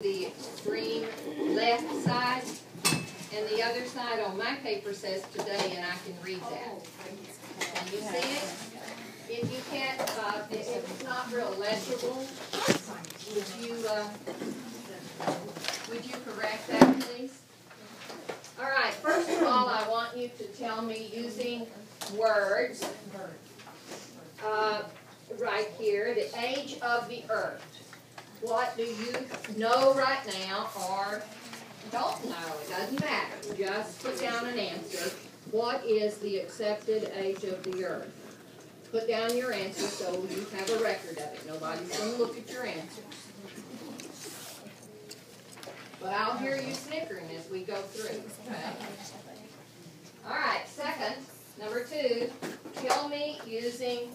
The extreme left side, and the other side on my paper says today, and I can read that. Can you see it? If you can't, if it's not real legible, would you correct that, please? All right, first of all, I want you to tell me using words, right here, the age of the earth. What do you know right now, or don't know? It doesn't matter. Just put down an answer. What is the accepted age of the earth? Put down your answer so you have a record of it. Nobody's going to look at your answers. But I'll hear you snickering as we go through. Okay? All right, second, number 2, tell me using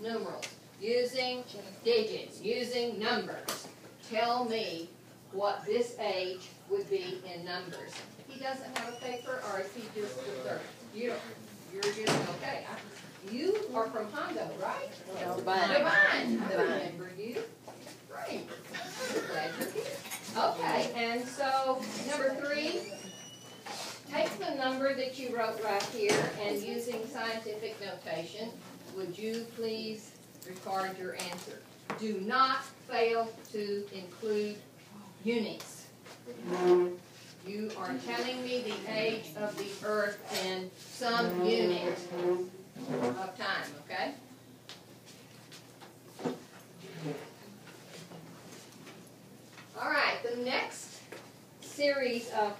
numerals. Using digits, using numbers. Tell me what this age would be in numbers. He doesn't have a paper, or is he just the third? You're just okay. You are from Hondo, right? No, Divine. I remember you. Great. Glad you're here. Okay, and so number 3. Take the number that you wrote right here, and using scientific notation, would you please record your answer. Do not fail to include units. You are telling me the age of the earth in some unit of time, okay? All right, the next series of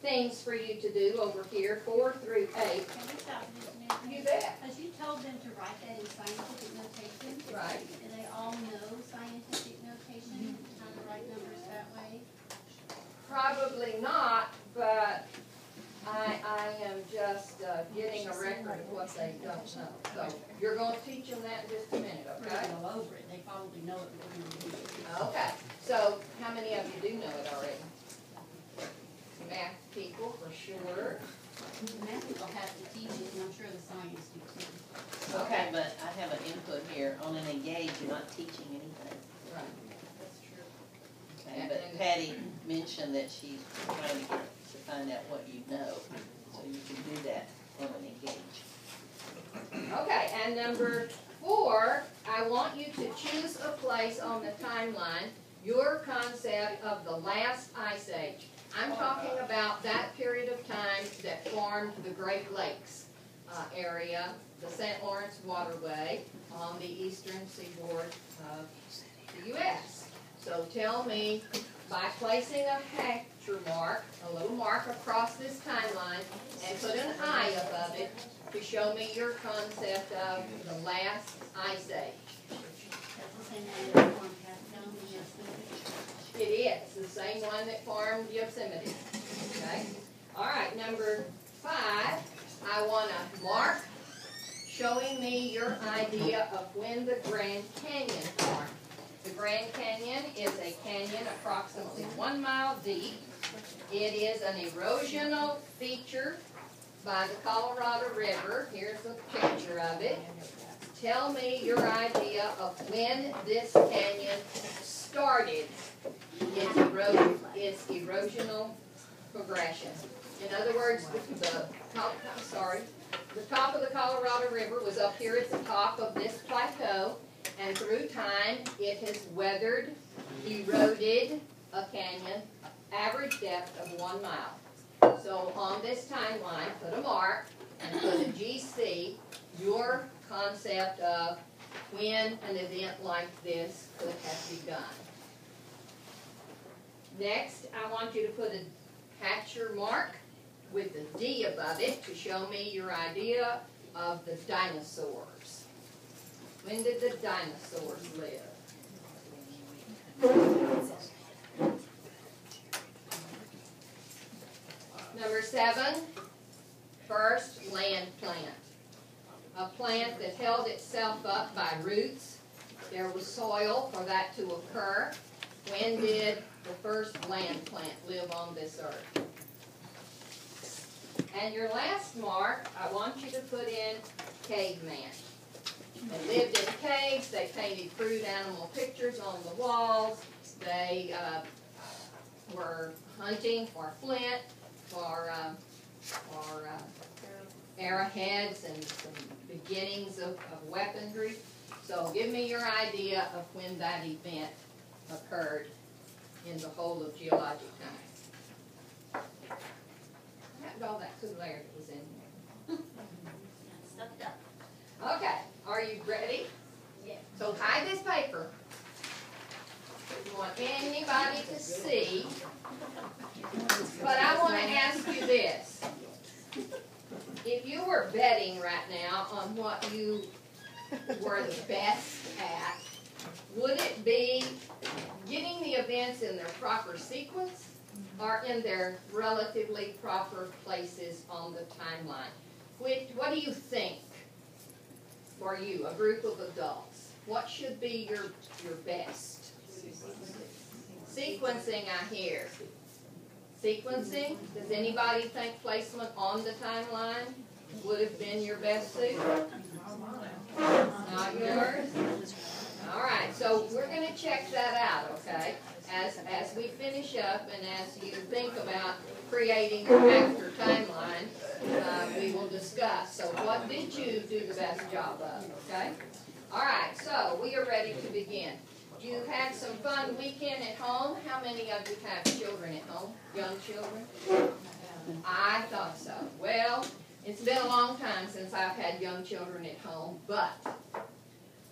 things for you to do over here, 4 through 8. Can we stop just a minute? You bet. Because you told them to write that in scientific notation. Right. Do they all know scientific notation? How to write numbers that way? Probably not, but I am just getting a record of what they don't know. So you're going to teach them that in just a minute, okay? All over it. They probably know it, but we're going to do it. Okay. So how many of you do know it already? Math people, for sure. The math people have to teach it, and I'm sure the science do too. Okay, but I have an input here. On an engage, you're not teaching anything. Right. That's true. Okay, but Patty mentioned that she's trying to find out what you know. So you can do that on an engage. Okay, and number 4, I want you to choose a place on the timeline, your concept of the last ice age. I'm talking about that period of time that formed the Great Lakes area, the St. Lawrence Waterway on the eastern seaboard of the U.S. So tell me, by placing a capture mark, a little mark across this timeline, and put an I above it to show me your concept of the last ice age. That's the same way that one passed down the Yosemite. It is the same one that formed Yosemite. Okay? All right, number 5, I want a mark showing me your idea of when the Grand Canyon formed. The Grand Canyon is a canyon approximately 1 mile deep. It is an erosional feature by the Colorado River. Here's a picture of it. Tell me your idea of when this canyon started its erosional progression. In other words, the top of the Colorado River was up here at the top of this plateau, and through time it has weathered, eroded a canyon, average depth of 1 mile. So on this timeline, put a mark and put a GC, your concept of when an event like this could have begun. Next, I want you to put a capture mark with the D above it to show me your idea of the dinosaurs. When did the dinosaurs live? Number 7, first land plant. A plant that held itself up by roots. There was soil for that to occur. When did the first land plant live on this earth? And your last mark, I want you to put in caveman. They lived in caves, they painted crude animal pictures on the walls, they we're hunting for flint, for arrowheads and some beginnings of weaponry. So give me your idea of when that event occurred in the whole of geologic time. What happened to all that cooler air that was in there? Stuff it up. Okay, are you ready? Yes. So hide this paper. If you want anybody to see. But I want to ask you this. If you were betting right now on what you were the best at, would it be getting the events in their proper sequence or in their relatively proper places on the timeline? What do you think for you, a group of adults? What should be your best? Sequencing, I hear. Sequencing? Does anybody think placement on the timeline would have been your best suit? Not yours? All right, so we're going to check that out, okay? As we finish up and as you think about creating your master timeline, we will discuss. So what did you do the best job of, okay? All right, so we are ready to begin. You had some fun weekend at home. How many of you have children at home? Young children? I thought so. Well, it's been a long time since I've had young children at home, but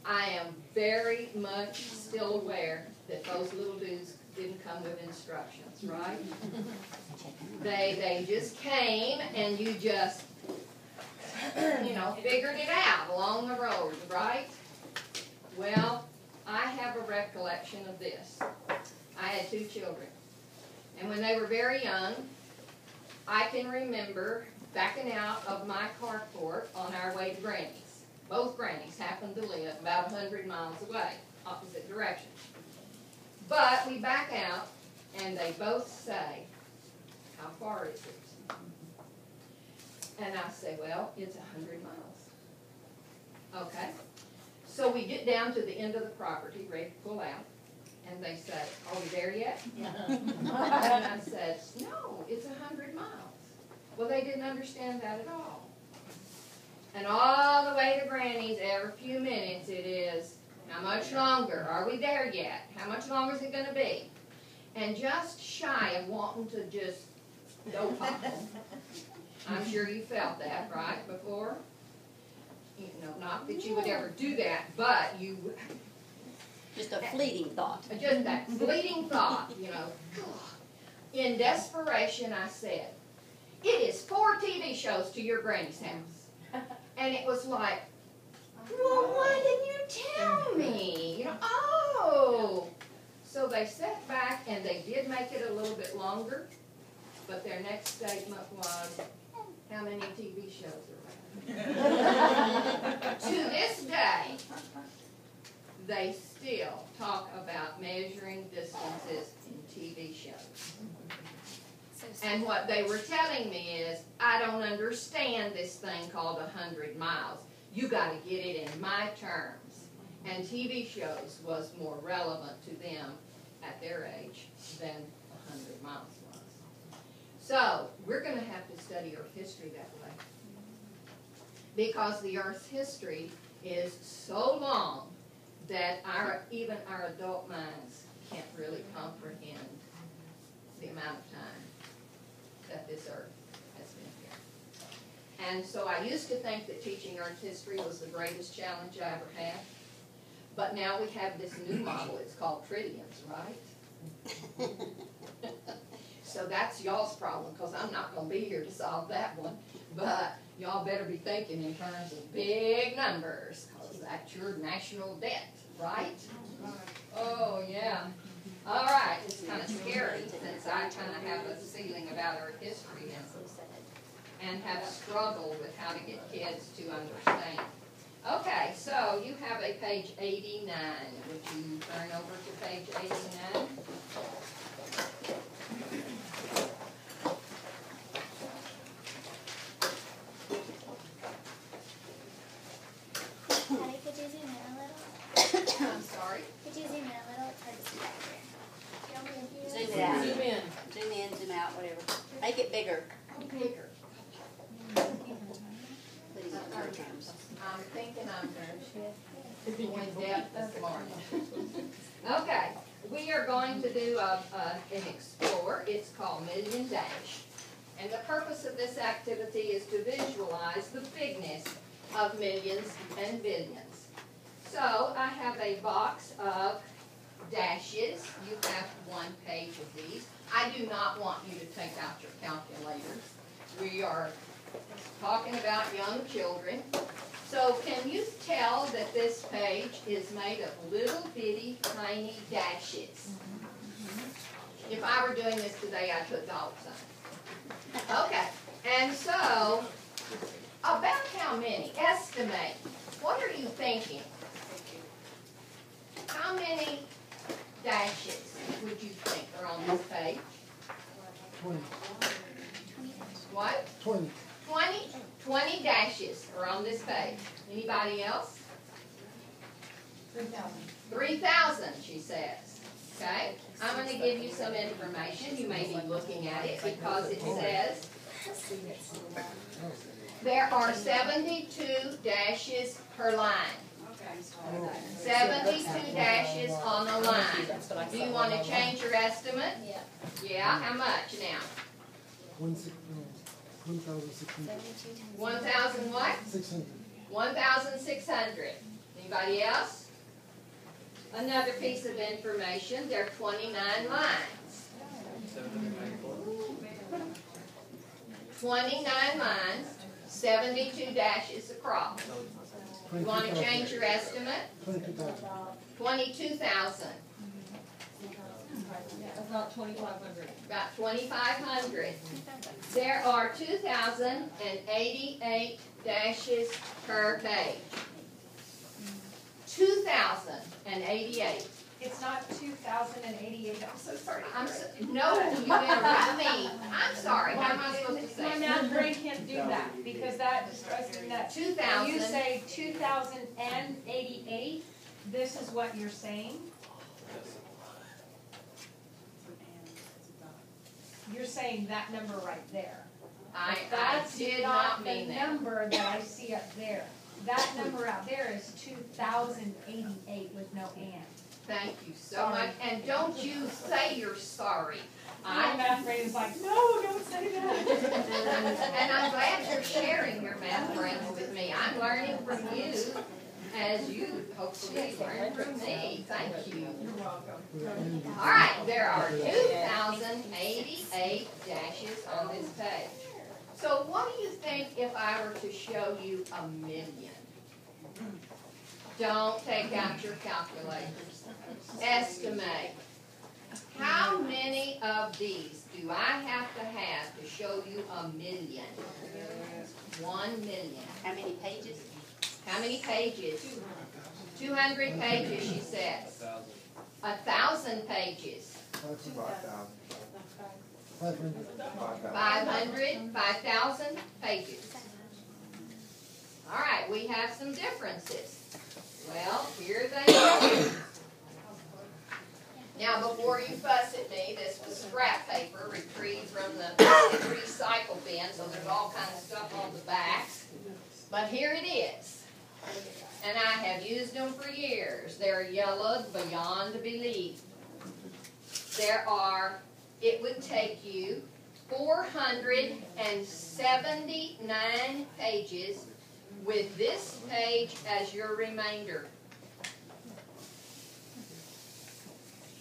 I am very much still aware that those little dudes didn't come with instructions, right? They just came and you just, figured it out along the road, right? Well, I have a recollection of this. I had 2 children. And when they were very young, I can remember backing out of my carport on our way to Granny's. Both Grannies happened to live about 100 miles away, opposite directions. But we back out, and they both say, "How far is it?" And I say, "Well, it's 100 miles." Okay. So we get down to the end of the property, ready to pull out, and they say, "Are we there yet?" And I said, "No, it's 100 miles." Well, they didn't understand that at all. And all the way to Granny's, every few minutes it is, "How much longer? Are we there yet? How much longer is it going to be?" And just shy of wanting to just dope on them. I'm sure you felt that, right, before? Not that you would ever do that, but you... Just a fleeting thought. Just that fleeting thought, In desperation, I said, "It is 4 TV shows to your Granny's house." And it was like, "Well, why didn't you tell me?" Oh! So they sat back and they did make it a little bit longer, but their next statement was, "How many TV shows are there?" To this day, they still talk about measuring distances in TV shows. And what they were telling me is, "I don't understand this thing called 100 miles. You got to get it in my terms." And TV shows was more relevant to them at their age than 100 miles was. So we're going to have to study Earth history that way. Because the Earth's history is so long that even our adult minds can't really comprehend the amount of time that this Earth has been here. And so I used to think that teaching Earth history was the greatest challenge I ever had. But now we have this new model. It's called Tritiums, right? So that's y'all's problem, because I'm not going to be here to solve that one. But y'all better be thinking in terms of big numbers, because that's your national debt, right? Oh, yeah. All right, it's kind of scary since I kind of have a feeling about our history and have struggled with how to get kids to understand. Okay, so you have a page 89. Would you turn over to page 89? Patty, could you zoom in a little? I'm sorry? Could you zoom in a little? It's hard to see back here. Zoom in. out, whatever. Make it bigger. Bigger. Please, in your terms. I'm thinking I'm going deaf this morning. Okay, we are going to do an explore. It's called Million Dash. And the purpose of this activity is to visualize the bigness of millions and billions. So I have a box of dashes. You have one page of these. I do not want you to take out your calculators. We are talking about young children. So can you tell that this page is made of little bitty tiny dashes? If I were doing this today, I'd put dollar signs. Okay, and so about how many? Estimate. What are you thinking? How many dashes would you think are on this page? 20. What? 20. 20 dashes are on this page. Anybody else? 3,000. 3,000, she says. Okay? I'm going to give you some information. You may be looking at it because it says there are 72 dashes per line. 72 dashes on a line. Do you want to change your estimate? Yeah. Yeah, how much now? 1,600. 1,000 what? 600. 1,600. Anybody else? Another piece of information, there are 29 lines. 29 lines, 72 dashes across. You want to change your estimate? 22,000. 22,000. About 2,500. About 2,500. There are 2,088 dashes per page. 2,088. It's not 2,088. I'm so sorry. No, you interrupt me. I'm sorry. How am I supposed to say My it? math brain can't do that because that just drives me nuts. 2,000. When you say 2,088, this is what you're saying? You're saying that number right there. I That's did not mean the that. number that I see up there. That number out there is 2,088 with no and. Thank you so much. And don't you say you're sorry. My math brain is like, no, don't say that. And I'm glad you're sharing your math brains with me. I'm learning from you as you hopefully learn from me. Thank you. You're welcome. All right, there are 2,088 dashes on this page. So what do you think if I were to show you a million? Don't take out your calculators. Estimate. How many of these do I have to show you a million? 1 million. How many pages? How many pages? 200 pages, she says. 1,000 pages. 500. 500, 5,000 pages. All right, we have some differences. Well, here they are. Now, before you fuss at me, this was scrap paper retrieved from the recycle bin, so there's all kinds of stuff on the backs. But here it is. And I have used them for years. They're yellowed beyond belief. It would take you 479 pages with this page as your remainder.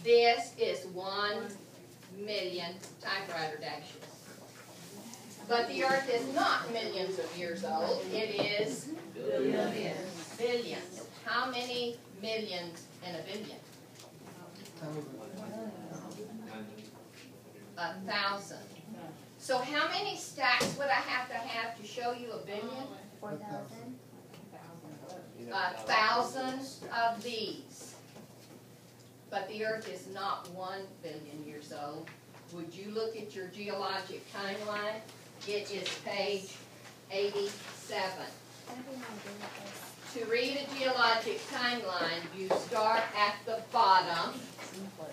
This is 1 million typewriter dashes. But the earth is not millions of years old. It is billions. Billions. How many millions in a billion? 1,000. So how many stacks would I have to show you a billion? 4,000. 1,000 of these. But the earth is not 1 billion years old. Would you look at your geologic timeline? It is page 87. to read a geologic timeline, you start at the bottom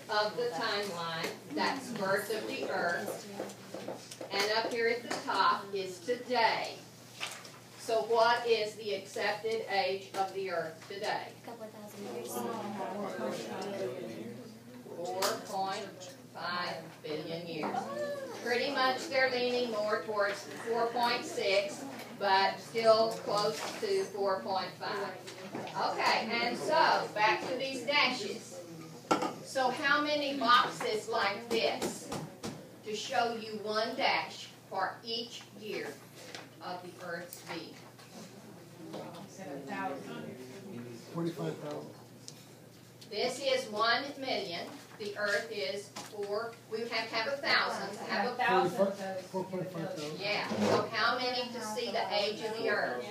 of the timeline, that's birth of the earth, and up here at the top is today. So what is the accepted age of the earth today? Couple of thousand years. 4.5 billion years. Pretty much they're leaning more towards 4.6, but still close to 4.5. Okay, and so back to these dashes. So how many boxes like this to show you one dash for each year of the Earth's being? 45,000. This is 1 million. The Earth is 4. We have to have 1,000 to have a 4.5 thousand. yeah. So how many to see the age of the Earth?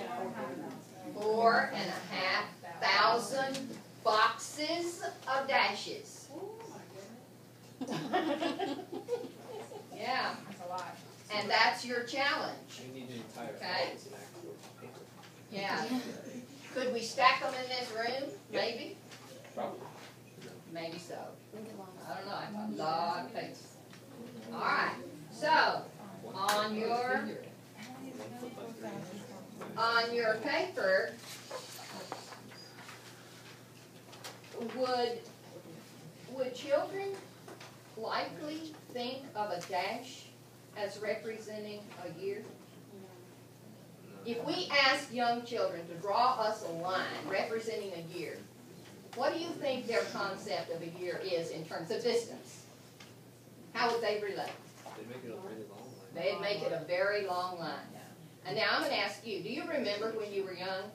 4,500 boxes of dashes. Yeah. That's a lot. And that's your challenge. We need an entire Okay. page in actual paper. Yeah. Could we stack them in this room? Maybe. Probably. Maybe so. I don't know. I have a lot of pages. All right. So on your paper, would children likely think of a dash as representing a year? If we ask young children to draw us a line representing a year, what do you think their concept of a year is in terms of distance? How would they relate? They make it a really long line. They'd make it a very long line. And now I'm going to ask you, do you remember when you were young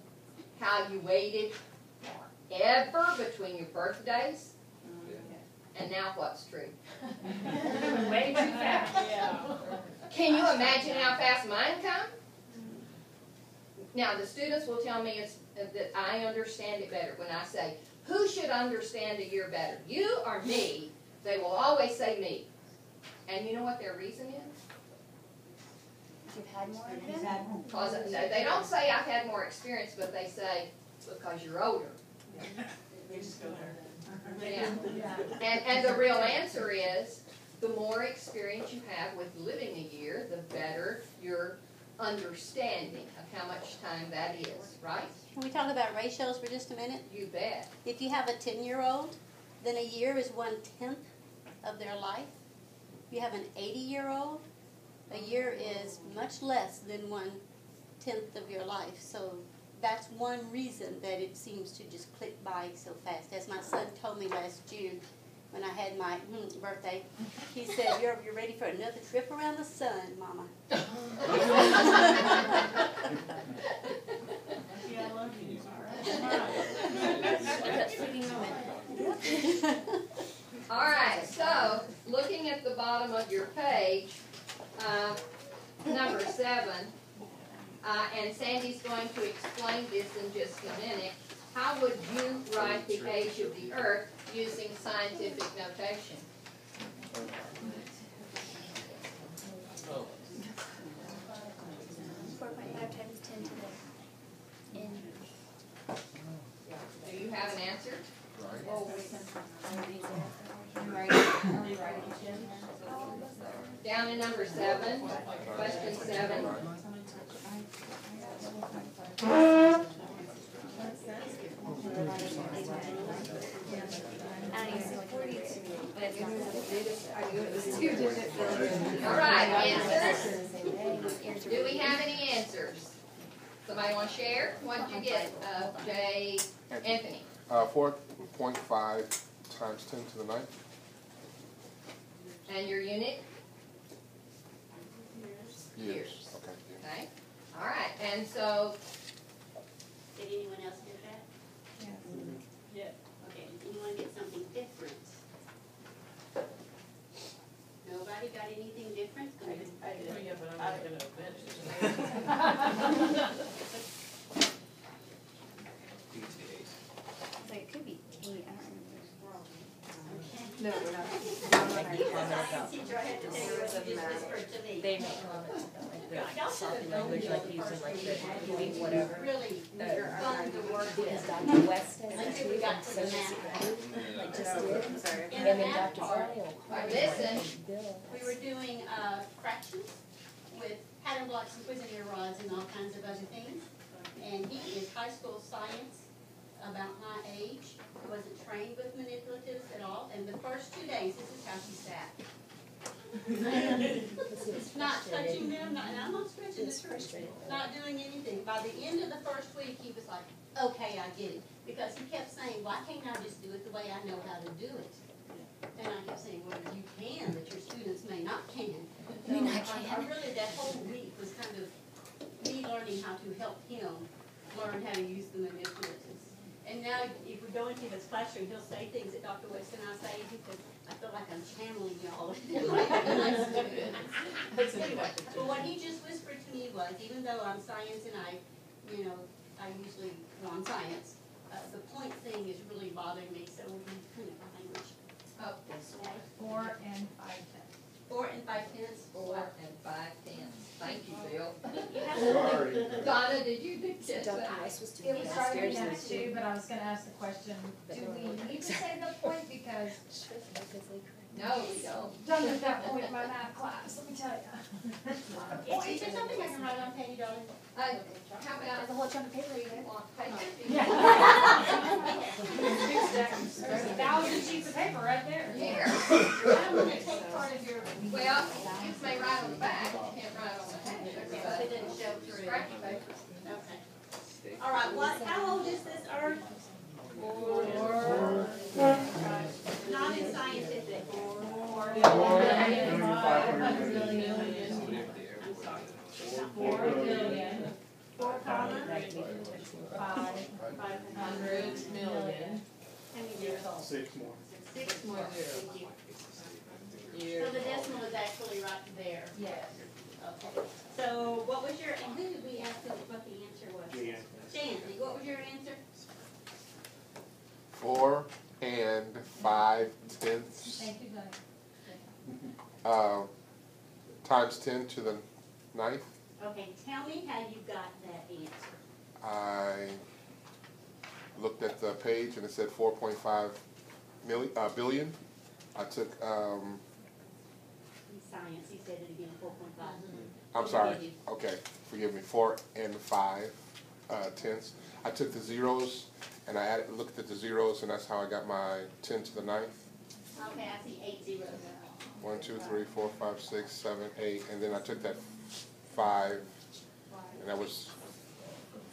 how you waited forever between your birthdays? And now what's true? Way too fast. Can you imagine how fast mine come? Now the students will tell me that I understand it better when I say, who should understand a year better, you or me? They will always say me. And you know what their reason is? You've had more of them? Because they don't say I've had more experience, but they say because you're older. Yeah. And the real answer is, the more experience you have with living a year, the better your understanding of how much time that is, right? Can we talk about ratios for just a minute? You bet. If you have a 10-year-old, then a year is 1/10 of their life. If you have an 80-year-old, a year is much less than 1/10 of your life. So that's one reason that it seems to just click by so fast. As my son told me last June when I had my birthday, he said, you're ready for another trip around the sun, Mama. All right, so looking at the bottom of your page, number 7, and Sandy's going to explain this in just a minute. How would you write the age of the Earth using scientific notation? Oh. 4.5 times 10 to the n. Do you have an answer? Down in number 7, question 7. All right, answers? Do we have any answers? Somebody want to share? What did you get, Jay Anthony? 4.5 times 10 to the 9th. And your unit? Years. Okay. Yeah. Okay. All right, and so Did anyone else get that? Yes. Okay, did anyone get something different? Nobody got anything different? I did. Yeah, but I'm not gonna admit it. Like, it could be 8, I don't remember. No, we're not. science teacher, I have to tell you what you just whispered to me. They make comments about like the sloppy language, like using like the doing whatever. Really fun to work Because with. Dr. West has Until actually we got been to so the math. like just did. In And the then math Dr. part, Brian. Listen. we were doing fractions with pattern blocks and Cuisenaire rods and all kinds of other things. And he is high school science, about my age. He wasn't trained with manipulatives at all. And the first 2 days, this is how he sat. Not touching them, and I'm not stretching the truth, not doing anything. By the end of the first week, he was like, okay, I get it. Because he kept saying, why can't I just do it the way I know how to do it? And I kept saying, well, you can, but your students may not can. So I really, that whole week was kind of me learning how to help him learn how to use the manipulatives. And now, if we go into his classroom, he'll say things that Dr. West and I say, he says, I feel like I'm channeling y'all. Anyway, but what he just whispered to me was, even though I'm science and I usually go on science, the point thing is really bothering me, so we're going to print it language. Oh, this one. 4 and 5/10. 4 and 5/10. 4 and 5/10. Thank you, Bill. You have to Donna, did you do this? Dr. West was doing It was starting downstairs to and next too, but I was gonna ask the question, do we need to say the point because No, we don't. done at that point in my math class, let me tell you. Is there something I can write on, Penny, darling? How about There's a whole chunk of paper you want paper? There's 1,000 sheets of paper right there. Here. I'm gonna take part of your, Well, you may write on the back, you can't write on the if it page. didn't show through. Scratch paper. Okay. All right, how old is this earth? Not in scientific. I'm sorry. 4 billion, 4 comma? 500 million. How many years old? 6 more. 6 more. Thank you. So the decimal is actually right there. Yes. Okay. So what was your, and who did we ask what the answer was? Jan. Shanley, what was your answer? 4 and 5/10 Thank you, Doug. times 10 to the 9th. Okay, tell me how you got that answer. I looked at the page and it said 4.5 billion. I took, In science, he said it again, 4.5. I'm sorry, okay, forgive me, 4 and 5 tenths. I took the zeros and I looked at the zeros and that's how I got my 10 to the 9th. Okay, I see 8 zeros. 1, 2, 3, 4, 5, 6, 7, 8, and then I took that 5, and that was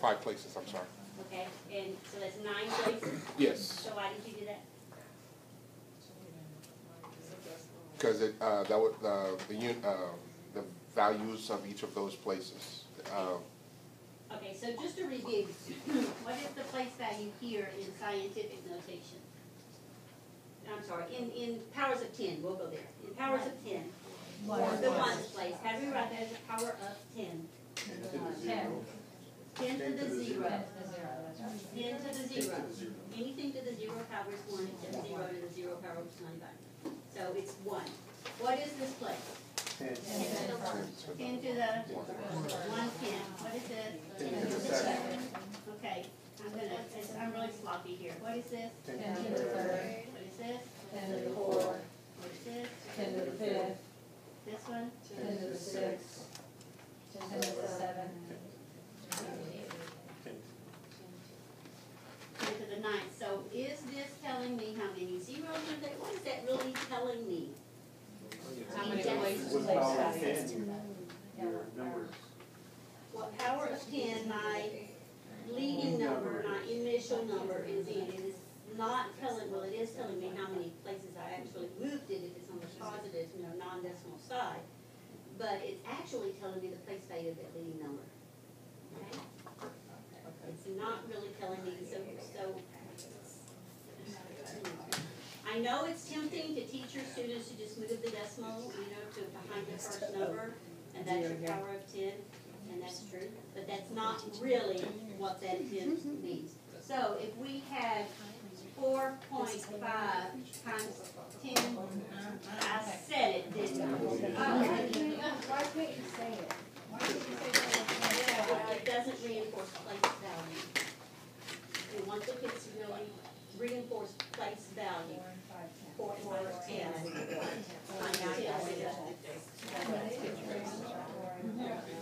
5 places, I'm sorry. Okay, and so that's 9 places? Yes, So why did you do that? because that was the values of each of those places. Okay, so just to review, what is the place value here in scientific notation? I'm sorry, in powers of 10, we'll go there. In powers of 10, the ones place, how do we write that as a power of 10? 10. 10 to the 0. 10 to the 0, that's right. 10 to the 0. Anything to the 0 power is 1, except 0 to the 0 power is 95. So it's 1. What is this place? 10 to the 110. What is this? 10 to the 7. Okay, I'm really sloppy here. What is this? 10 to the 3rd, What is this? 10 to the 4th, What is this? 10 to the 5th, This one? 10 to the 6th, 10 to the 7th. 10 to the 9th. So is this telling me how many zeros are there? What is that really telling me? How many places What place power of values? 10, your numbers. What power of 10 my leading number, my initial number is in. It is not telling, well, it is telling me how many places I actually moved it if it's on the positive, non-decimal side. But it's actually telling me the place value of that leading number. Okay? It's not really telling me, so I know it's tempting to teach your students to just move the decimal, to behind the first number, and that's your power of 10, and that's true. But that's not really what that 10 means. So if we had 4.5 times 10. I said it, didn't I? Why can't you say it? Why can't you say that? It doesn't reinforce place value. We want the kids to really reinforce place value. 4 and 5, 10.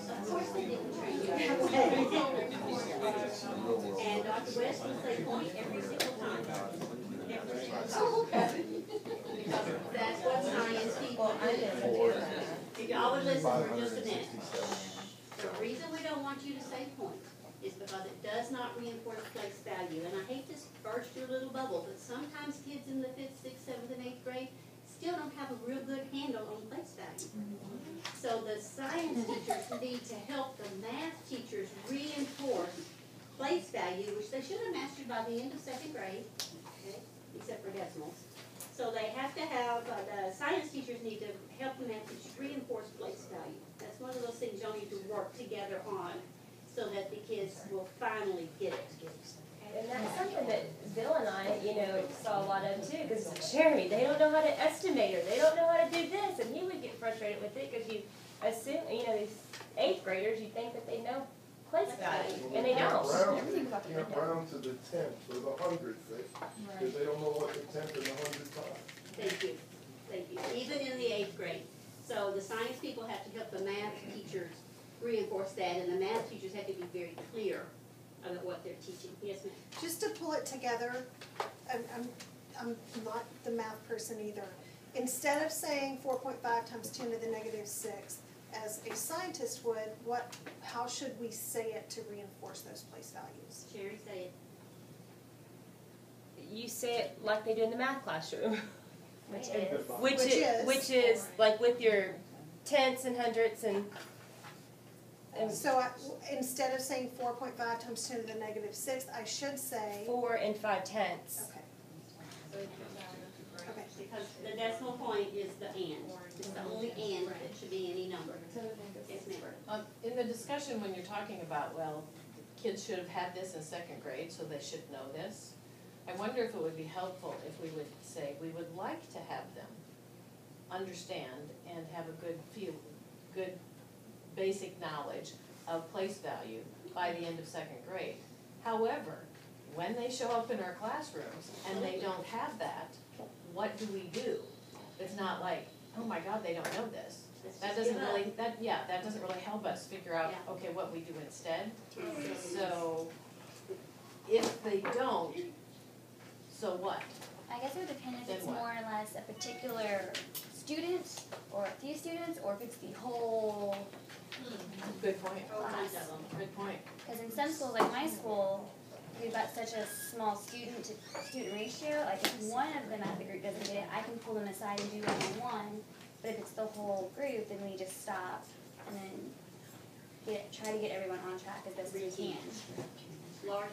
Of course they didn't train you. And Dr. West will say point every single time. Every single time. Because that's what science people do. If y'all would listen for just a minute. The reason we don't want you to say point is because it does not reinforce place value. And I hate to burst your little bubble, but sometimes kids in the 5th, 6th, 7th, and 8th grade still don't have a real good handle on place value. So the science teachers need to help the math teachers reinforce place value, which they should have mastered by the end of 2nd grade, okay, except for decimals. So they have to have, the science teachers need to help the math teachers reinforce place value. That's one of those things y'all need to work together on so that the kids will finally get it. And that's something that Bill and I, saw a lot of too, because Jerry, they don't know how to estimate, or they don't know how to do this, and he would get frustrated with it, because you assume, these 8th graders, you think that they know place value, and they don't. Round to the 10th or the 100th, because they don't know what the 10th and the 100th are. Thank you, thank you. Even in the 8th grade. So the science people have to help the math teachers reinforce that, and the math teachers have to be very clear about what they're teaching. Yes, ma'am? Just to pull it together, I'm not the math person either. Instead of saying 4.5 times 10 to the -6, as a scientist would, how should we say it to reinforce those place values? Sherry, say it. You say it like they do in the math classroom. Which is. Which is like with your tenths and hundredths and So instead of saying 4.5 times 10 to the -6, I should say. 4 and 5/10. Okay. Okay. Because the decimal point is the and. It's the only and that should be any number. Yes, ma'am. In the discussion, when you're talking about, well, kids should have had this in 2nd grade, so they should know this. I wonder if it would be helpful if we would say, we would like to have them understand and have a good basic knowledge of place value by the end of 2nd grade. However, when they show up in our classrooms and they don't have that, what do we do? It's not like, oh my God, they don't know this. That doesn't really, that doesn't really help us figure out, okay, what we do instead. So, if they don't, so what? I guess it would depend if Then it's what? more or less a particular student, or a few students, or if it's the whole Good point. class. Good point. Because in some schools, like my school, we've got such a small student to student ratio, like if one of them out of the group doesn't get it, I can pull them aside and do one-on-one. But if it's the whole group, then we just stop and then try to get everyone on track as best we can. Laura?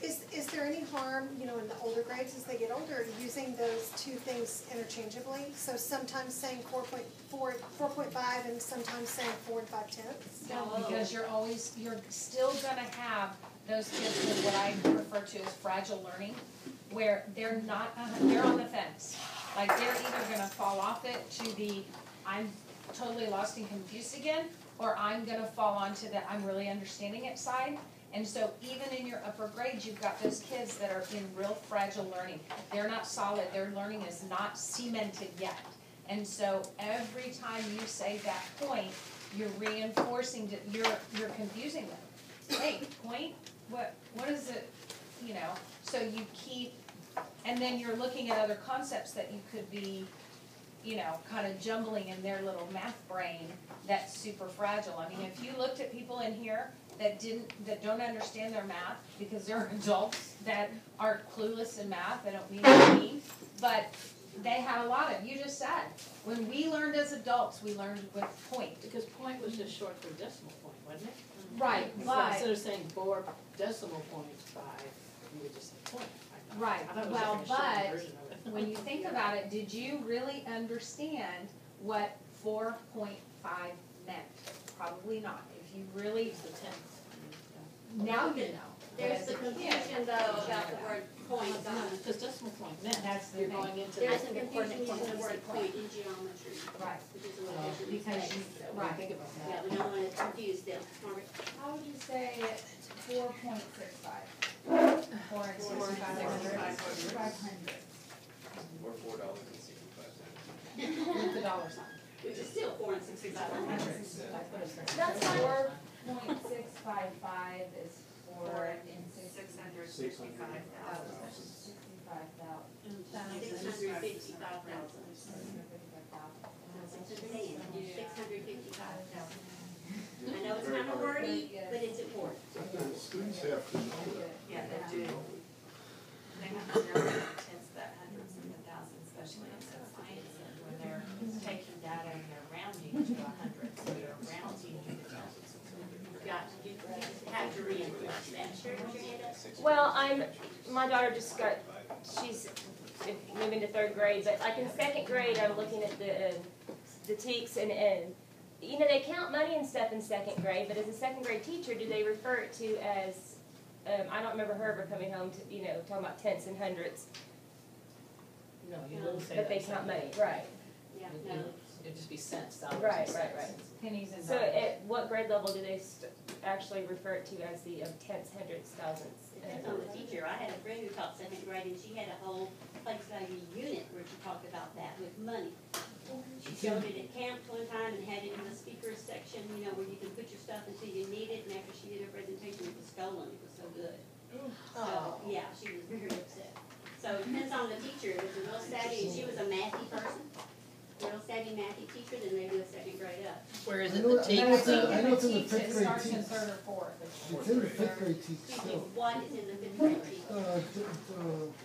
Is there any harm, in the older grades as they get older, using those two things interchangeably? So sometimes saying 4.5 and sometimes saying 4 and 5/10? No, because you're still gonna have those kids with what I refer to as fragile learning, where they're on the fence. Like they're either gonna fall off it to the, I'm totally lost and confused again, or I'm gonna fall onto the, I'm really understanding it side. And so even in your upper grades, you've got those kids that are in real fragile learning. They're not solid, their learning is not cemented yet. And so every time you say that point, you're reinforcing, you're confusing them. Hey, point, what is it, so you keep, and then you're looking at other concepts that you could be, kind of jumbling in their little math brain that's super fragile. I mean, if you looked at people in here that don't understand their math because they're adults that aren't clueless in math, I don't mean to mean, but they had a lot of, you just said, when we learned as adults, we learned with point. Because point was just short for decimal point, wasn't it? Right, So but, instead of saying 4 decimal points 5, you would just say point. right, I thought it was well, like a short but, version of it. when you think about it, did you really understand what 4.5 meant? Probably not. If you really, It's the 10th. now you know. There's the confusion though about the word point. Because decimal point meant, That's the you're thing. going into. There's the- some confusion using the word point in geometry. Right. Which is a little different. Because you, right. Think about that. Yeah, we don't wanna confuse them. Margaret? How would you say 4.65? 4 and 65. 500. Or $4.65. With the dollar sign. Which is still 465. That's 4.655 is 4 and 665,000. 655,000. 655,000. I know it's kind of wordy, but it's important. The students have to know that. Yeah, they do. They have to know the tens, the hundreds and the thousands, especially in some science, when they're taking data and they're rounding to 100, so they're rounding to the thousands. You have to reinforce that. Sure, Miranda? Well, my daughter just she's moving to third grade, but like in second grade, I'm looking at the TEKS and you know, they count money and stuff in second grade, but as a second grade teacher, do they refer it to as, I don't remember her ever coming home to, you know, talking about tenths and hundreds, No, you wouldn't say but that. they count money, right, Yeah, It'd no. it'd just be cents, dollars right, and right, cents. right. Pennies and So dollars. at what grade level do they actually refer it to as the tenths, hundreds, thousandths? Depends on the teacher. I had a friend who taught second grade and she had a whole place value unit where she talked about that with money. She showed it at camp one time and had it in the speakers section, you know, where you can put your stuff until you need it, and after she did her presentation, it was stolen, it was so good. So, yeah, she was very upset. So it depends on the teacher, if it's a real savvy, and she was a mathy person, real savvy mathy teacher, then they do a second grade up. Where is I it, know- the I know TEKS? it's in- I know it's in the It fifth grade starts in text. third or fourth. It's in the fifth grade text Excuse me, still. what is in the fifth grade teacher?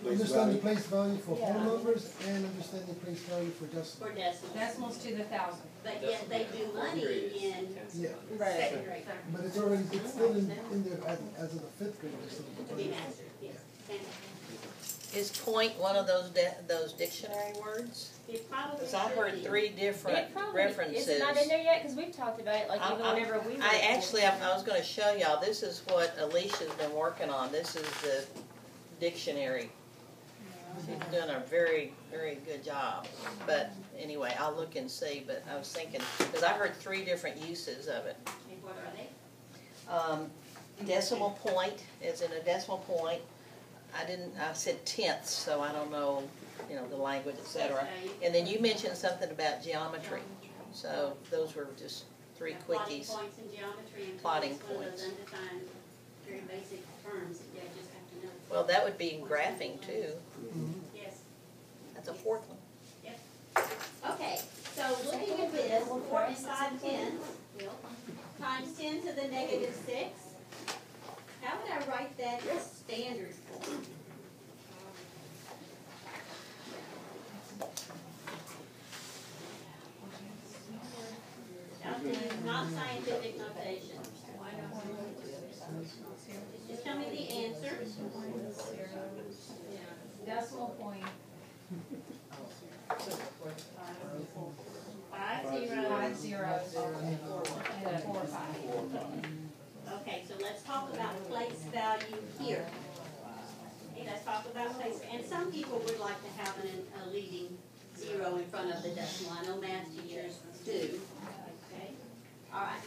Understanding place value for Yeah. whole numbers and understanding place value for decimals. For decimals. Decimals to the thousand. But yet they do money in Yeah, Right. second grade, but it's already, it's still in there as of the fifth grade. It's still- to be mastered, yes. Thank you. Is point one of those those dictionary words? It probably Because I heard should be. 3 different It probably, references. is it not in there yet? Because we've talked about it, like even whenever we were. I was gonna show y'all, this is what Alicia's been working on, this is the dictionary. She's done a very, very good job, but anyway, I'll look and see, but I was thinking, because I heard 3 different uses of it. And what are they? Decimal point, is in a decimal point, I said tenths, so I don't know, you know, the language, et cetera. And then you mentioned something about geometry, so those were just 3 Plotting quickies. points in geometry and Plotting points, one of points. those undefined, very basic terms that you just have to know. Well, that would be graphing too, Yes. that's a 4th one. Okay, so looking at this, 4 and 5 tenths, times 10 to the negative 6. How would I write that in standard form? Not scientific notation. Just tell me the answer. Decimal point, 5 5 zeros. zeros, and 4 or 5. Okay, so let's talk about place value here. Okay, let's talk about place, and some people would like to have a leading 0 in front of the decimal. I know math teachers do. Okay, all right.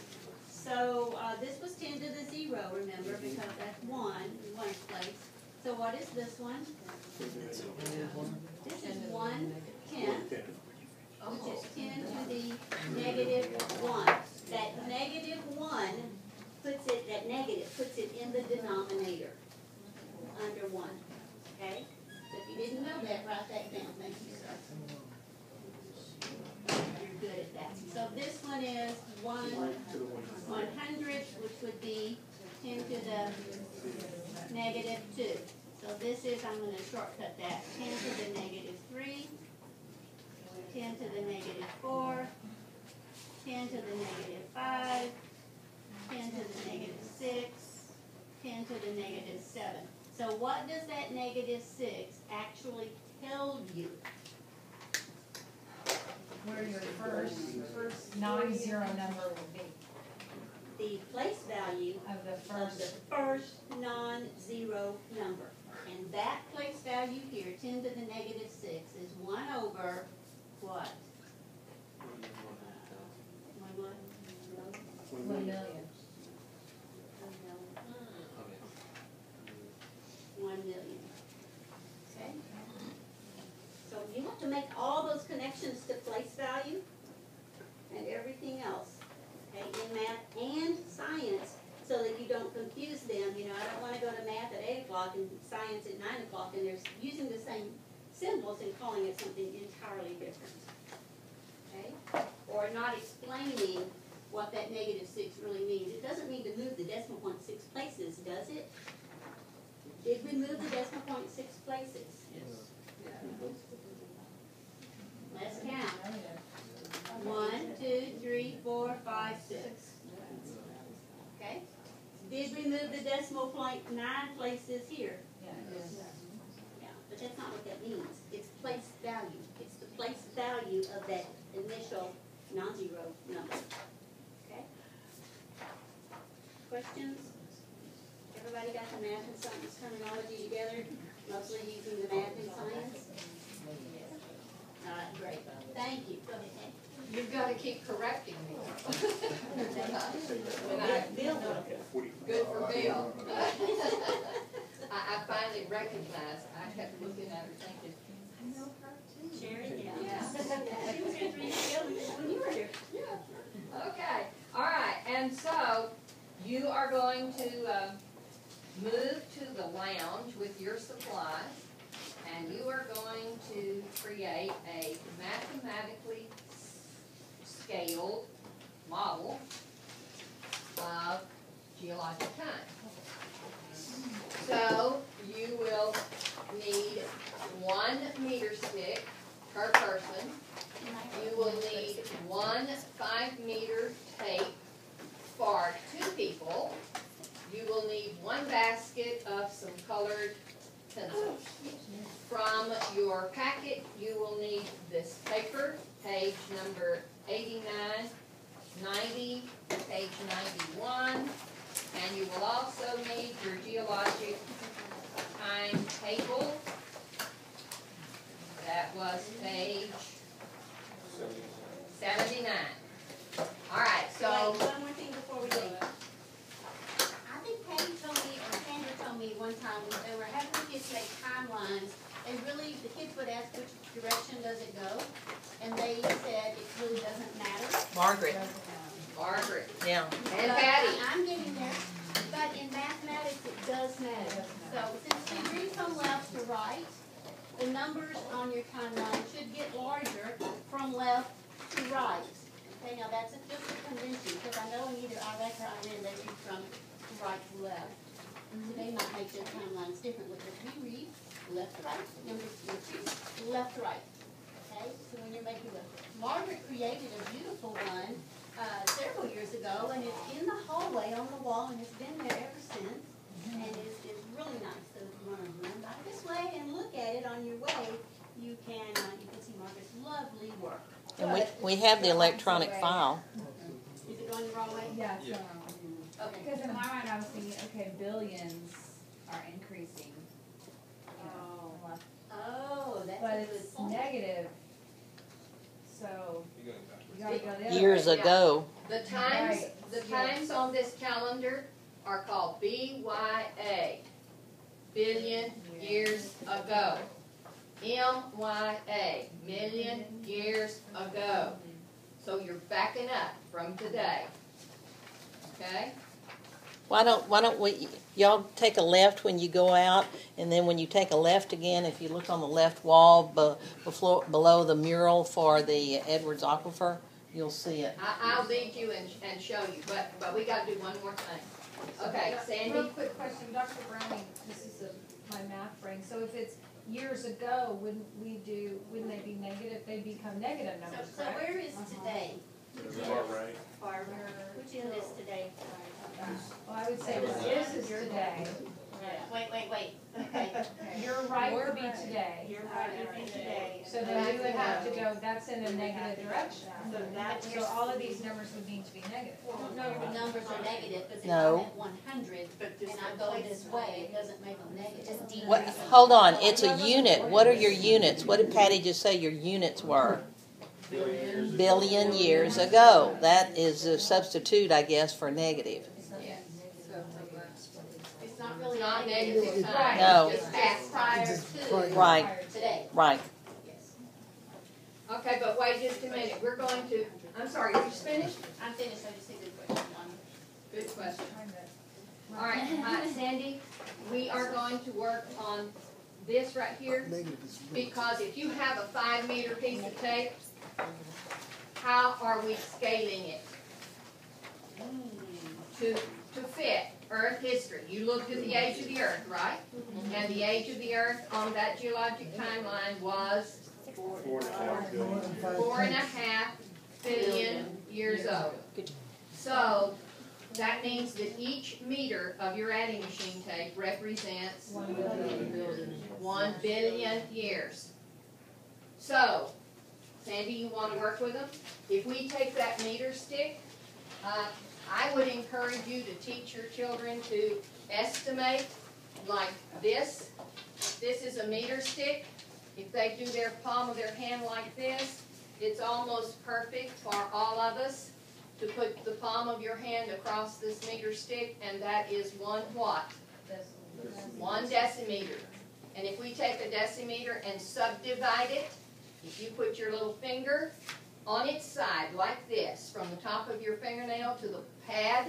So this was 10 to the 0, remember, because that's 1 in one place. So what is this one? This is 1/10, which is 10 to the negative 1. That negative 1 puts it, that negative puts it in the denominator, under 1, okay? So if you didn't know that, write that down, thank you, sir. You're good at that. So this one is 1/100, which would be 10 to the negative 2. So this is, I'm gonna shortcut that, 10 to the negative 3, 10 to the negative 4, 10 to the negative 5, 10 to the negative 6, 10 to the negative 7. So what does that negative 6 actually tell you? Where your first non-zero number would be. the place value Of the of the first, first non-zero number. And that place value here, 10 to the negative 6, is 1 over what? One what? 1 million. 1 million. Okay? So you have to make all those connections to place value and everything else, okay, in math and science, so that you don't confuse them. You know, I don't wanna go to math at 8 o'clock and science at 9 o'clock, and they're using the same symbols and calling it something entirely different. Okay? Or not explaining what that negative 6 really means. It doesn't mean to move the decimal point 6 places, does it? Did we move the decimal point 6 places? Yes. Let's count. 1, 2, 3, 4, 5, 6. Okay? Did we move the decimal point 9 places here? Yeah, but that's not what that means. It's place value. It's the place value of that initial non-zero number. Okay? Questions? Everybody got the math and science terminology together? Mostly using the math and science? All right, great. Thank you. Go ahead, Hank. You've gotta keep correcting me. When I, good for Bill. I finally recognized, I kept looking at her thinking, I know her too. Sherry? Yeah. She was here 3 years ago when you were here. Yeah. Okay, all right, and so you are going to move to the lounge with your supplies, and you are going to create a mathematically scaled model of geologic time. So you will need 1 meter stick per person. You will need 1 5-meter tape for 2 people. You will need 1 basket of some colored pencils. From your packet, you will need this paper, page number 89, 90, page 91, and you will also need your geologic time table. That was page 79. All right, so Wait, one more thing before we leave. I think Patty told me, or Sandra told me one time, when they were having the kids make timelines, the kids would ask which direction does it go, and they said it really doesn't matter. Margaret, yeah. and But Patty. I'm getting there, but in mathematics, it does matter. So since we read from left to right, the numbers on your timeline should get larger from left to right. Okay, now that's just a convention, because I know in either IRAC or IRIN, they read from right to left. So they might make their timelines differently, but we read left to right, numbers 2, left to right. Okay, so when you're making Margaret created a beautiful one several years ago, and it's in the hallway on the wall, and it's been there ever since, and it's really nice. So if you want to run by this way and look at it on your way, you can see Margaret's lovely work. And we have the electronic file. Is it going the wrong way? Yeah, Yeah. Okay. because in my mind, I was thinking, okay, billions are increasing. Oh, that's But a good it's point. negative, so You're going backwards. you gotta go the other Years way. ago. The times, Right. the times on this calendar are called BYA, billion years ago. MYA, million years ago. So you're backing up from today. Okay? Why don't y'all take a left when you go out, and then when you take a left again, if you look on the left wall below the mural for the Edwards Aquifer, you'll see it. I'll lead you and show you, but we gotta do one more thing. Okay, Real Sandy? quick question, Dr. Browning, this is my math brain, so if it's years ago, wouldn't they be negative, they become negative numbers, So correct? where is today? Far right. Barbara, which end is today? Well, I would say this is today, Wait, okay. Your right would be today. You're right, you're right today. So then we would have to go, that's in a negative direction. So that, So all of these numbers would need to be negative. No, the numbers are negative, because if No. I'm at 100 but and just I go this way, it doesn't make them negative. Just What, hold on, it's a unit. What are your units? What did Patty just say your units were? Billion years ago. That is a substitute, I guess, for negative. it's not really Not negative. negative It's time. No. Just past prior to Right, today. right. Yes. Okay, but wait just a minute, we're going to, I'm sorry, are you finished? I'm finished, I just need a question on Good question. All right, Sandy, we are going to work on this right here, Negative is really. because if you have a 5-meter piece of tape, how are we scaling it to fit Earth history? You looked at the age of the Earth, right? And the age of the Earth on that geologic timeline was 4.5 billion years old. So that means that each meter of your adding machine tape represents 1 billion years. So, Sandy, you want to work with them? If we take that meter stick, I would encourage you to teach your children to estimate like this. This is a meter stick. If they do their palm of their hand like this, it's almost perfect for all of us to put the palm of your hand across this meter stick, and that is 1 what? 1 decimeter. And if we take a decimeter and subdivide it, if you put your little finger on its side like this, from the top of your fingernail to the pad,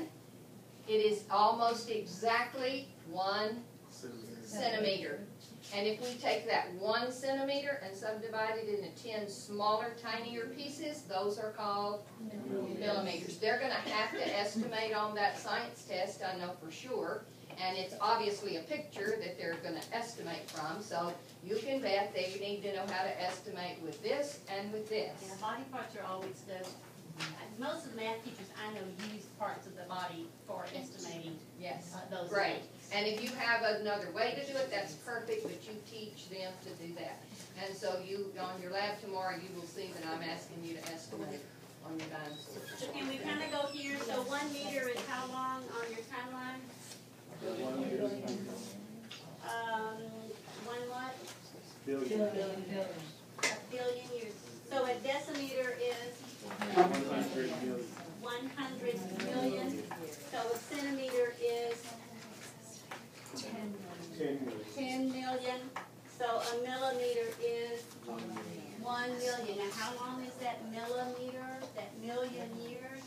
it is almost exactly 1 centimeter. And if we take that 1 centimeter and subdivide it into 10 smaller, tinier pieces, those are called millimeters. They're going to have to estimate on that science test, I know for sure. And it's obviously a picture that they're going to estimate from, so you can bet they need to know how to estimate with this and with this. Yeah, body parts are always those. Most of the math teachers I know use parts of the body for estimating Yes, those. great. And if you have another way to do it, that's perfect, but you teach them to do that. And so you, on your lab tomorrow, you will see that I'm asking you to estimate on your dinosaurs. So can we kind of go here, so 1 meter is how long on your timeline? 1 what? Billion. A billion years. So a decimeter is 100 million. So a centimeter is 10 million. So a millimeter is 1 million. Now how long is that millimeter, that million years?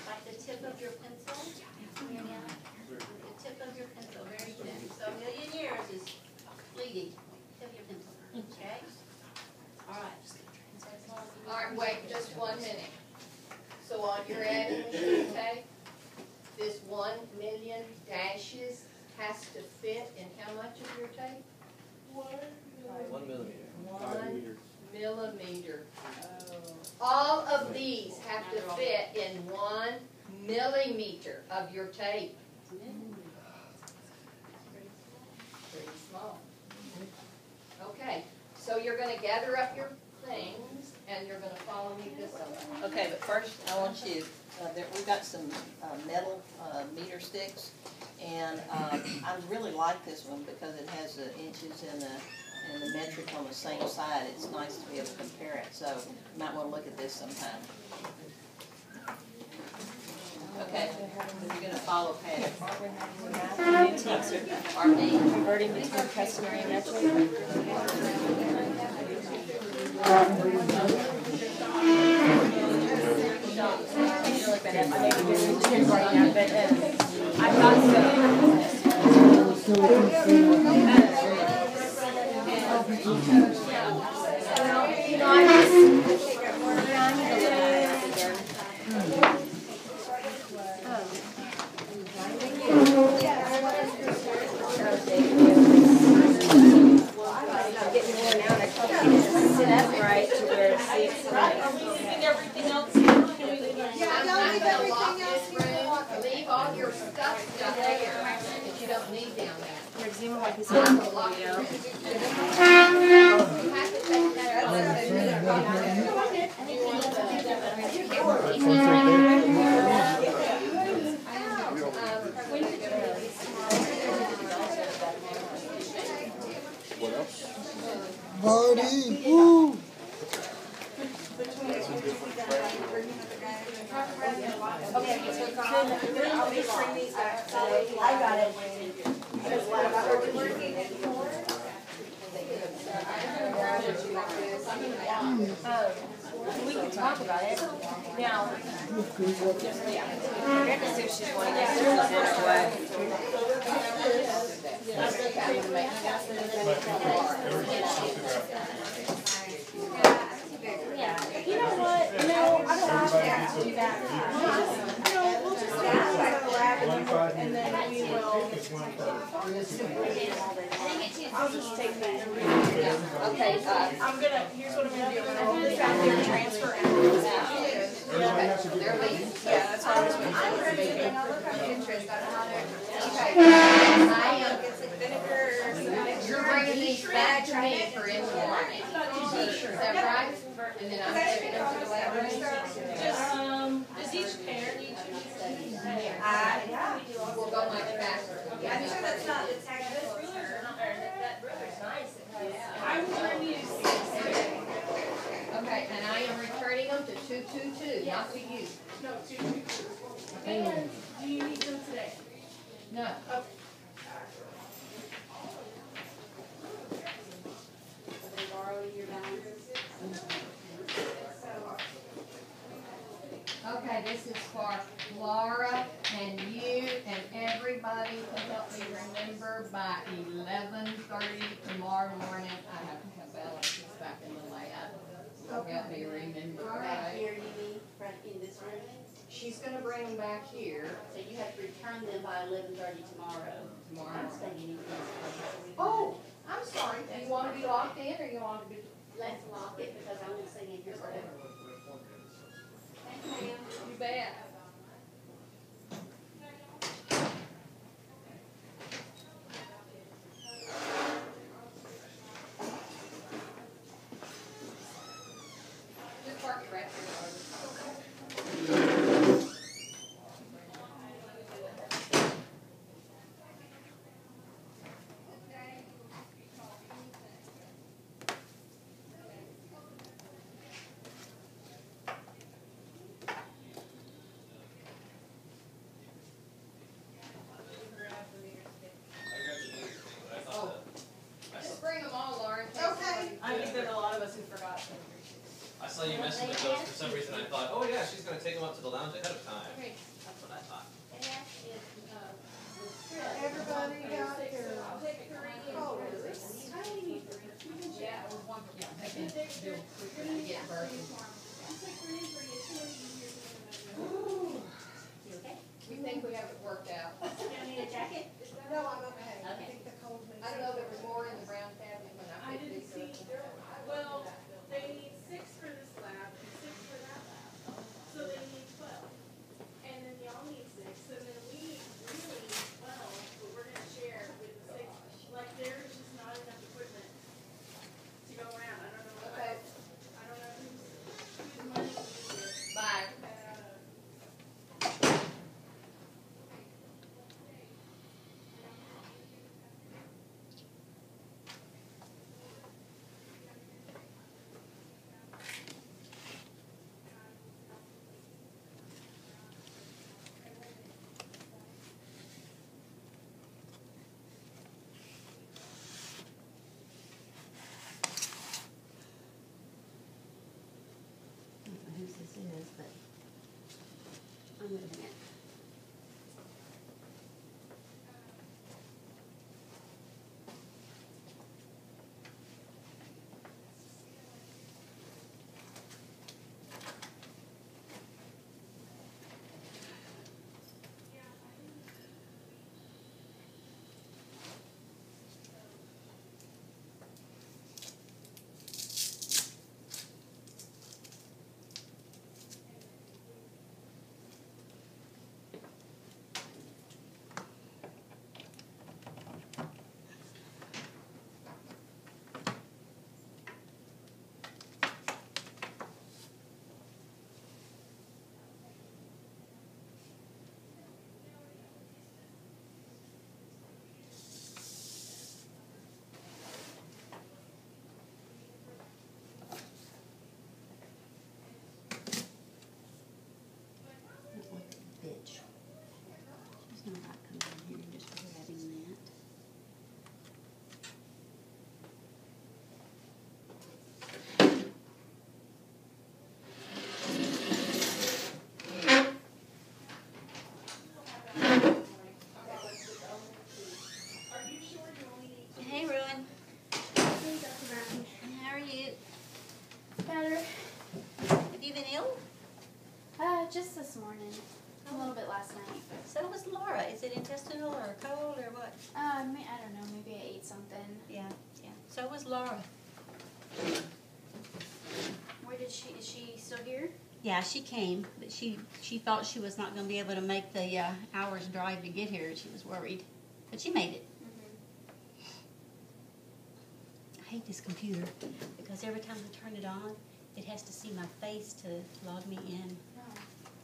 Like the tip of your pencil? Yeah. The tip of your pencil, very thin. So a million years is fleeting. Tip of your pencil. Okay? All right. All right, wait just 1 minute. So on your adding machine tape, this 1 million dashes has to fit in how much of your tape? 1 millimeter. 1 millimeter. All of these have to fit in 1 millimeter of your tape. Pretty small. Okay, so you're going to gather up your things and you're going to follow me this way. Okay, but first I want you, we've got some metal meter sticks, and I really like this one because it has the inches and the metric on the same side. It's nice to be able to compare it, so you might want to look at this sometime. Okay, you're going to follow Patty. RB. Converting between customary and natural. I thought Sit upright to where it seats right. I'm going to lock this room, leave all your for stuff down there that you don't need down there. Like Zima, like he's I'm on a lot. video. You have to take that out. What else? Marty, woo! I got it. We can talk about it. Now, Rebecca said she's wanting to sit or you know what? No, I don't want to do that. No, we'll just do it and then we will. I'll just take that. Okay, I'm gonna, here's what I'm gonna do, I'm gonna hold this out there, transfer out. they're leaving. Yeah, that's what I was waiting for. Okay, I am, you're bringing these back to me for in the morning. Is that right? And then I'm taking them to the library? Does each parent need to? We'll go much faster. I'm sure that's not the technical term. That ruler's nice. I'm going to use. Okay, and I am returning them to 222, not to you. No, 2, 2, 2. And do you need them today? No. Okay, this is for Laura and you and everybody to help me remember by 11:30 tomorrow morning. I have to have balances back in the lab. So help me remember. Back Okay? here, you mean, right in this room? She's gonna bring them back here So you have to return them by 11:30 tomorrow. tomorrow. I'm staying in this. Oh, I'm sorry. Do you want to be locked in or you want to be? Let's lock it because I'm gonna stay in here forever. Thank you, ma'am. You bet. Just park it right there. Oh, just bring them all, Lauren. Okay. I think that a lot of us who forgot. I saw you messing with those for some reason. I thought, oh yeah, she's gonna take them up to the lounge ahead of time. That's what I thought. Everybody got their colors. Yeah, or one, yeah, they can do quicker to get versions. We think we have it worked out. You don't need a jacket? No, I'm okay. I think the cold makes I don't know, there was more in the brown cabinet when I picked these up. Well, they need 6 for this lab and 6 for that lab. So they need 12. And then y'all need 6. So then we really need 12, but we're going to share with the 6. Like there's just not enough equipment to go around. I don't know what. Okay. I don't know whose money we need. Bye. I don't know whose this is, but I'm moving it. ill? Just this morning, a little bit last night. So was Laura. Is it intestinal or cold or what? I don't know, maybe I ate something. Yeah. So was Laura. Is she still here? Yeah, she came, but she thought she was not going to be able to make the hour's drive to get here. She was worried, but she made it. I hate this computer because every time I turn it on, it has to see my face to log me in. No.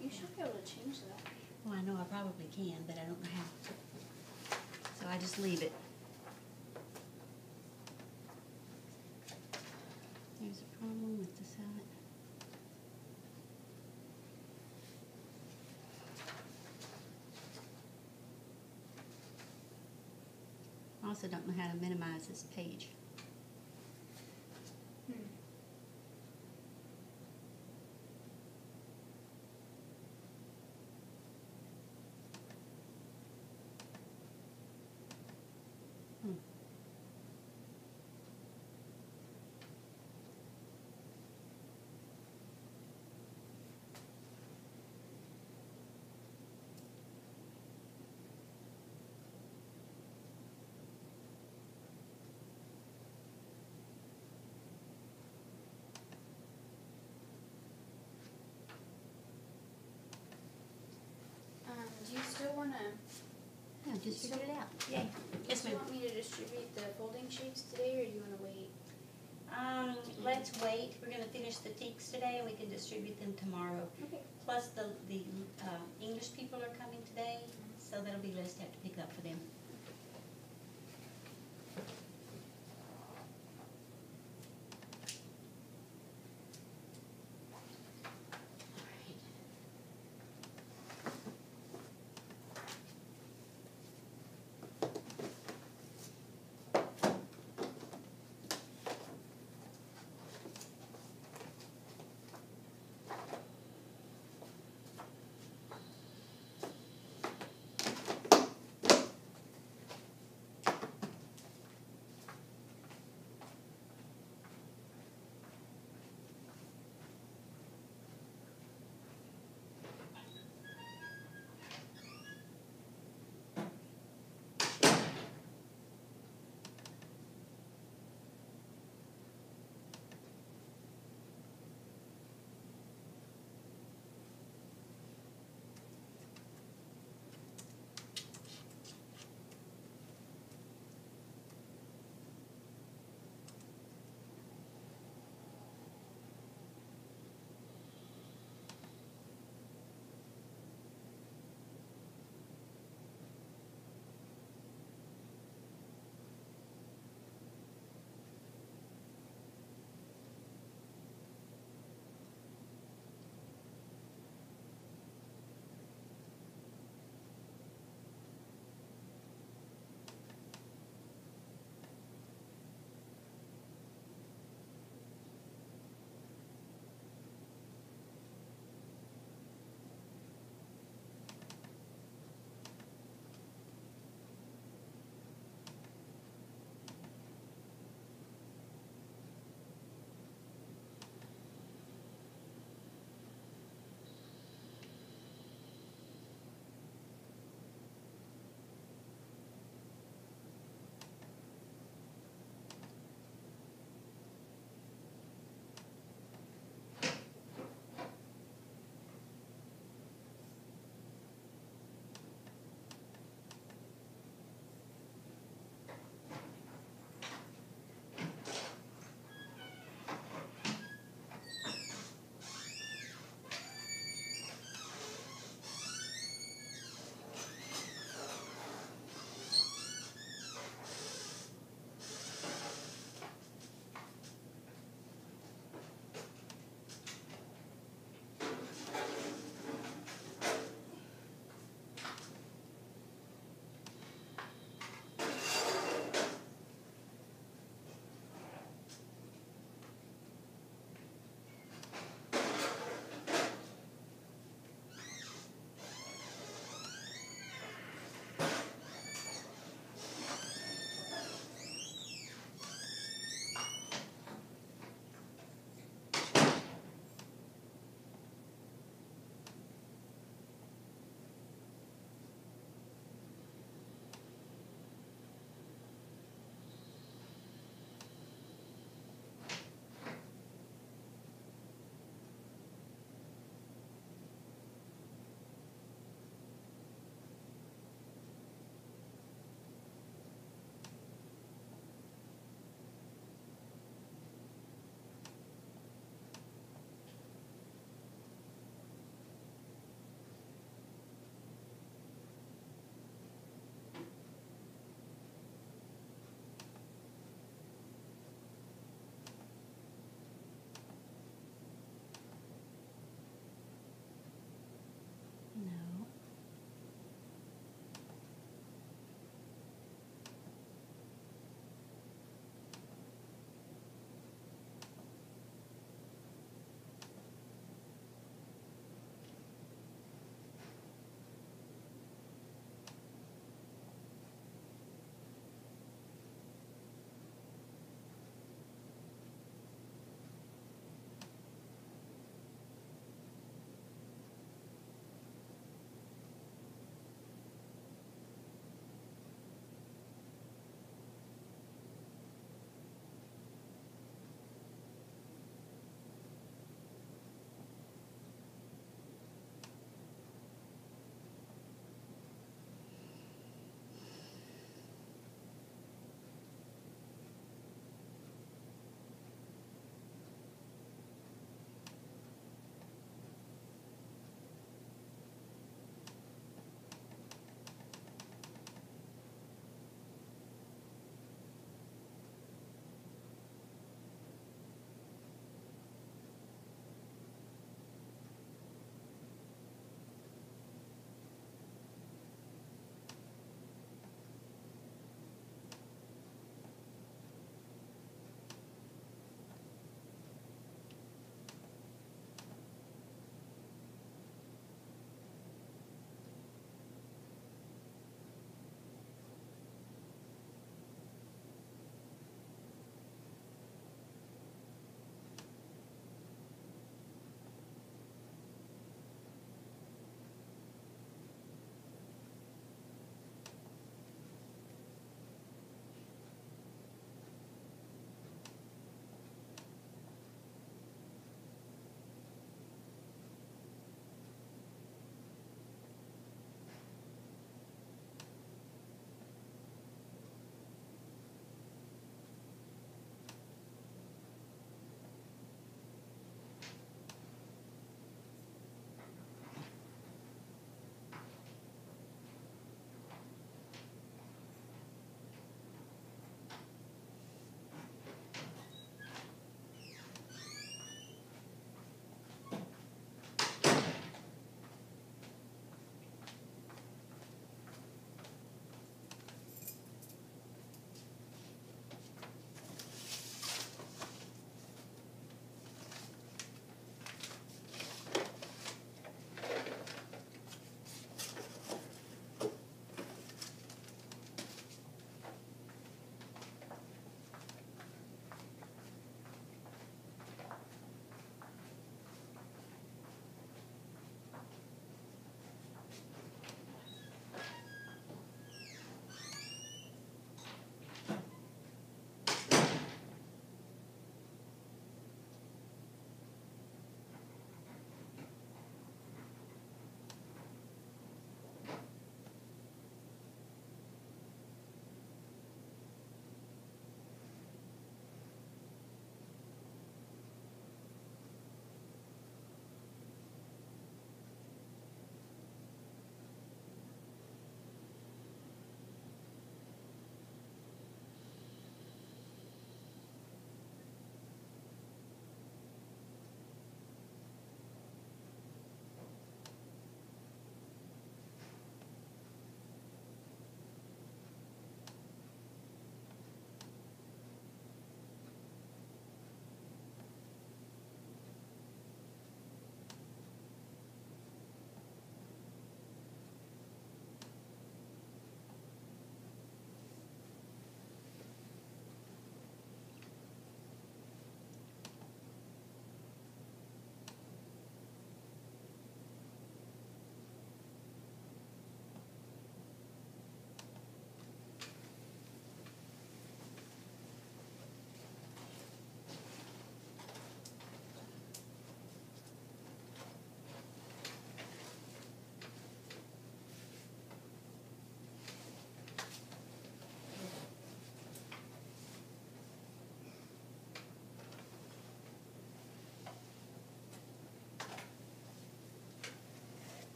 You should be able to change that. Well, I know I probably can, but I don't know how. So I just leave it. There's a problem with the salad. I also don't know how to minimize this page. Do you still wanna? Yeah, just figured it out. Yay. Yes, Do you ma'am. want me to distribute the folding sheets today, or do you wanna wait? Let's wait. We're gonna finish the teaks today and we can distribute them tomorrow. Okay. Plus the English people are coming today, so that'll be less to have to pick up for them.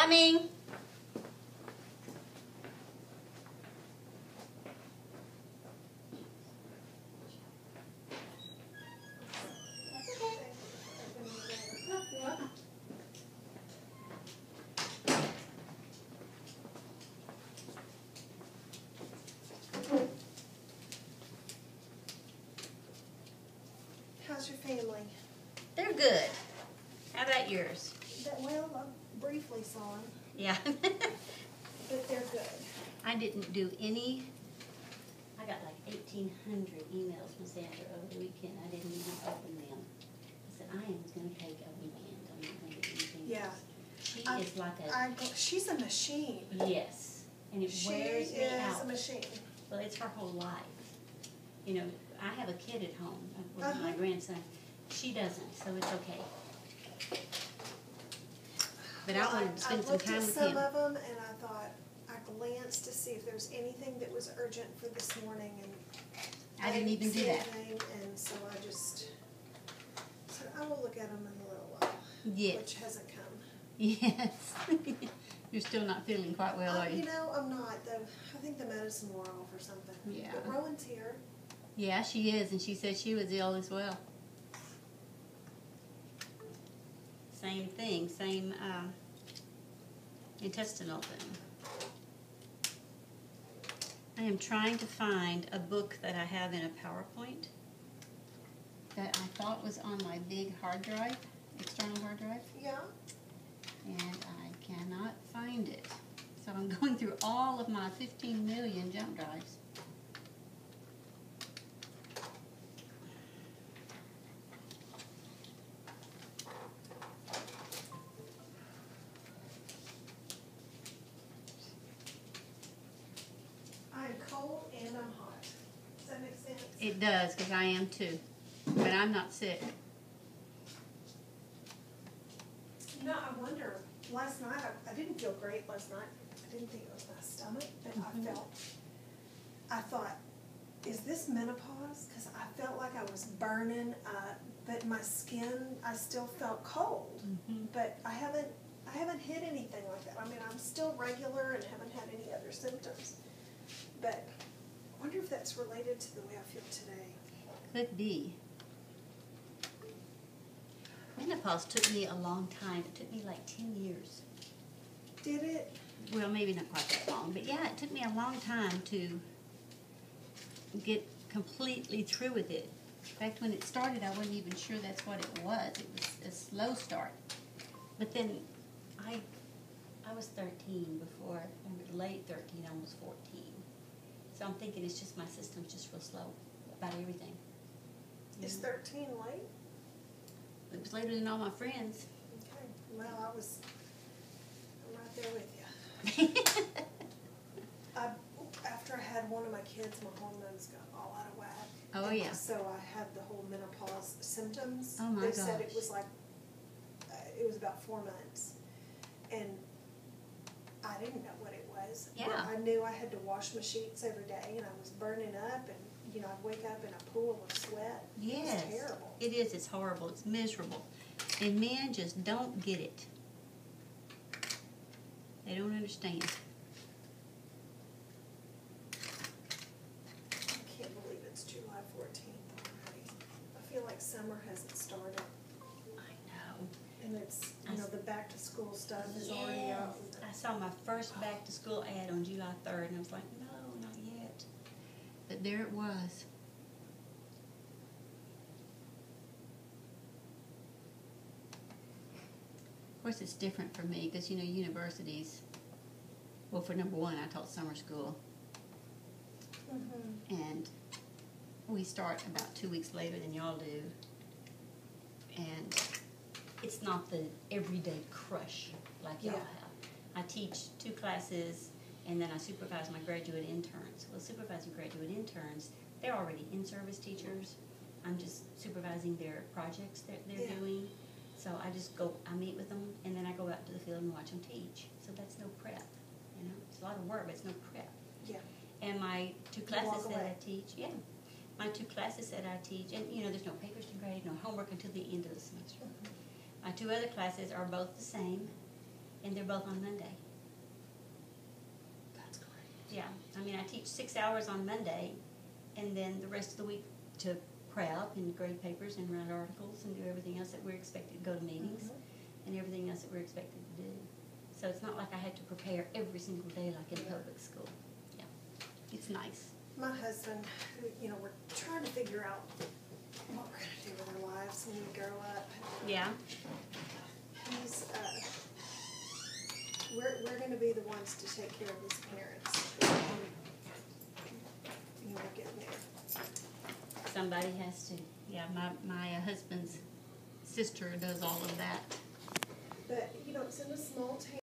Coming. How's your family? They're good. How about yours? Well, I briefly saw them, Yeah. but they're good. I didn't do any. I got like 1,800 emails from Sandra over the weekend. I didn't even open them. I said, I am going to take a weekend. I'm not going to do anything Yeah. else. She is like a, She's a machine. yes. And it She wears me is out. a machine. Well, it's her whole life. You know, I have a kid at home with my Uh-huh. grandson. She doesn't, so it's okay. But Well, I wanted to spend some time I with looked him. at some of them and I thought, I glanced to see if there's anything that was urgent for this morning and I didn't even do see that. anything, and so I just said, I will look at them in a little while. Yes. Which hasn't come. Yes. You're still not feeling quite well, are You you? know, I'm not though. I think the medicine wore off or something. Yeah. But Rowan's here. Yeah, she is, and she said she was ill as well. Same thing, same intestinal thing. I am trying to find a book that I have in a PowerPoint that I thought was on my big hard drive, external hard drive, Yeah. and I cannot find it. So I'm going through all of my 15 million jump drives. I'm cold and I'm hot. Does that make sense? It does, because I am too. But I'm not sick. You know, I wonder, last night, I didn't feel great last night. I didn't think it was my stomach, but I thought, is this menopause? Because I felt like I was burning up, but my skin, I still felt cold. But I haven't hit anything like that. I mean, I'm still regular and haven't had any other symptoms. But I wonder if that's related to the way I feel today. Could be. Menopause took me a long time. It took me like 10 years. Did it? Well, maybe not quite that long, but yeah, it took me a long time to get completely through with it. In fact, when it started, I wasn't even sure that's what it was. It was a slow start. But then I was 13 before, late 13, almost 14. So I'm thinking it's just my system's just real slow about everything. Is 13 late? It was later than all my friends. Okay. Well, I'm right there with you. After I had one of my kids, my hormones got all out of whack. Oh, And yeah. So I had the whole menopause symptoms. Oh, my They said it gosh. was like, it was about 4 months. And I didn't know what it was. But Yeah. I knew I had to wash my sheets every day, and I was burning up, and, you know, I'd wake up in a pool of sweat. Yes. It was terrible. It is. It's horrible. It's miserable. And men just don't get it. They don't understand. I can't believe it's July 14th already. I feel like summer hasn't started. I know. And it's, you know, the back to school stuff is already out. I saw my first back to school ad on July 3rd, and I was like, no, not yet. But there it was. Of course, it's different for me because, you know, universities, well, for number one, I taught summer school, and we start about 2 weeks later than y'all do. And it's not the everyday crush like y'all Yeah. have. I teach 2 classes, and then I supervise my graduate interns. Well, supervising graduate interns, they're already in-service teachers. I'm just supervising their projects that they're Yeah. doing. So I just go, I meet with them, and then I go out into the field and watch them teach. So that's no prep, you know? It's a lot of work, but it's no prep. Yeah. And my 2 walk classes that I away. teach, my 2 classes that I teach, and you know, there's no papers to grade, no homework until the end of the semester. My 2 other classes are both the same, and they're both on Monday. That's great. Yeah, I mean, I teach 6 hours on Monday, and then the rest of the week to prep and grade papers and write articles and do everything else that we're expected to go to meetings and everything else that we're expected to do. So it's not like I had to prepare every single day like in public school. Yeah, it's nice. My husband, you know, we're trying to figure out what we're gonna do with our lives when we grow up. Yeah. He's, we're gonna be the ones to take care of his parents. You know, getting there. Somebody has to. Yeah, my husband's sister does all of that. But, you know, it's in a small town.